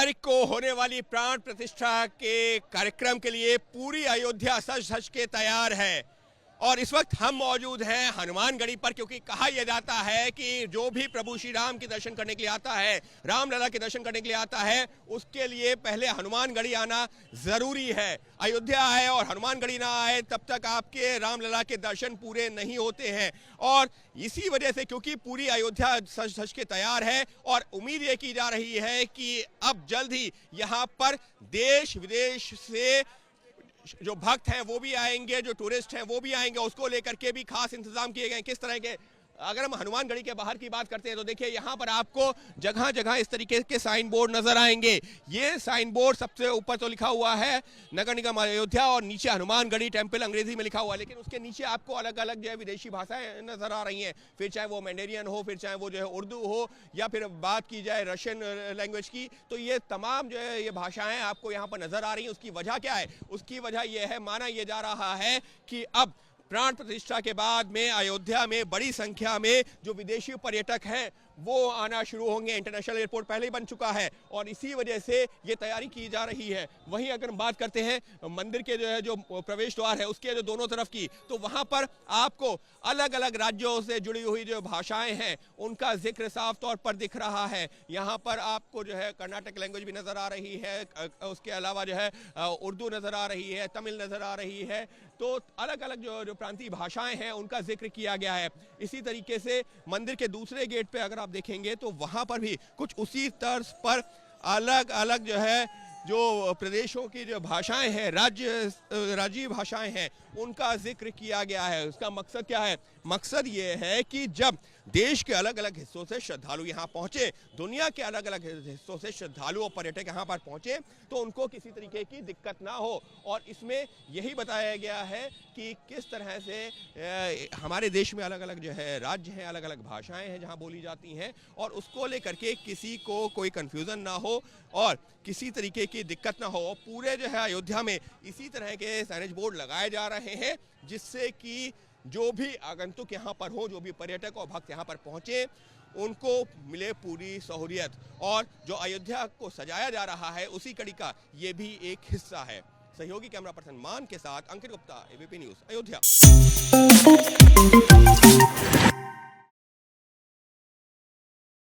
तारीख को होने वाली प्राण प्रतिष्ठा के कार्यक्रम के लिए पूरी अयोध्या सज धज के तैयार है। और इस वक्त हम मौजूद हैं हनुमानगढ़ी पर, क्योंकि कहा यह जाता है कि जो भी प्रभु श्री राम के दर्शन करने के लिए आता है, रामलला के दर्शन करने के लिए आता है, उसके लिए पहले हनुमानगढ़ी आना जरूरी है। अयोध्या आए और हनुमानगढ़ी ना आए तब तक आपके रामलला के दर्शन पूरे नहीं होते हैं। और इसी वजह से, क्योंकि पूरी अयोध्या सज धज के तैयार है और उम्मीद ये की जा रही है कि अब जल्द ही यहाँ पर देश विदेश से जो भक्त हैं वो भी आएंगे, जो टूरिस्ट हैं वो भी आएंगे, उसको लेकर के भी खास इंतजाम किए गए। किस तरह के, अगर हम हनुमानगढ़ी के बाहर की बात करते हैं तो देखिए यहाँ पर आपको जगह जगह इस तरीके के साइन बोर्ड नजर आएंगे। ये साइन बोर्ड सबसे ऊपर तो लिखा हुआ है नगर निगम अयोध्या और नीचे हनुमानगढ़ी टेम्पल अंग्रेजी में लिखा हुआ है, लेकिन उसके नीचे आपको अलग अलग जो है विदेशी भाषाएं नजर आ रही हैं। फिर चाहे वो मैंडेरियन हो, फिर चाहे वो जो है उर्दू हो, या फिर बात की जाए रशियन लैंग्वेज की, तो ये तमाम जो है ये भाषाएं आपको यहाँ पर नजर आ रही हैं। उसकी वजह क्या है? उसकी वजह यह है, माना यह जा रहा है कि अब प्राण प्रतिष्ठा के बाद में अयोध्या में बड़ी संख्या में जो विदेशी पर्यटक हैं वो आना शुरू होंगे। इंटरनेशनल एयरपोर्ट पहले ही बन चुका है और इसी वजह से ये तैयारी की जा रही है। वहीं अगर हम बात करते हैं मंदिर के जो है जो प्रवेश द्वार है उसके जो दोनों तरफ की, तो वहां पर आपको अलग अलग राज्यों से जुड़ी हुई जो भाषाएं हैं उनका जिक्र साफ तौर पर दिख रहा है। यहाँ पर आपको जो है कर्नाटक लैंग्वेज भी नजर आ रही है, उसके अलावा जो है उर्दू नजर आ रही है, तमिल नजर आ रही है। तो अलग अलग जो प्रांतीय भाषाएं हैं उनका जिक्र किया गया है। इसी तरीके से मंदिर के दूसरे गेट पे अगर आप देखेंगे तो वहां पर भी कुछ उसी तर्ज पर अलग अलग जो है जो प्रदेशों की जो भाषाएं हैं, राज्य भाषाएं हैं, उनका जिक्र किया गया है। उसका मकसद क्या है? मकसद ये है कि जब देश के अलग अलग हिस्सों से श्रद्धालु यहाँ पहुंचे, दुनिया के अलग अलग हिस्सों से श्रद्धालु और पर्यटक यहाँ पर पहुंचे, तो उनको किसी तरीके की दिक्कत ना हो। और इसमें यही बताया गया है कि किस तरह से हमारे देश में अलग अलग जो है राज्य हैं, अलग अलग भाषाएं हैं जहाँ बोली जाती हैं, और उसको लेकर के किसी को कोई कन्फ्यूज़न ना हो और किसी तरीके की दिक्कत ना हो। पूरे जो है अयोध्या में इसी तरह के साइनेज बोर्ड लगाए जा रहे हैं जिससे कि जो भी आगंतुक यहाँ पर हो, जो भी पर्यटक और भक्त यहाँ पर पहुँचे, उनको मिले पूरी सहूलियत। और जो अयोध्या को सजाया जा रहा है उसी कड़ी का ये भी एक हिस्सा है। सहयोगी कैमरा पर्सन मान के साथ अंकित गुप्ता, एबीपी न्यूज़, अयोध्या।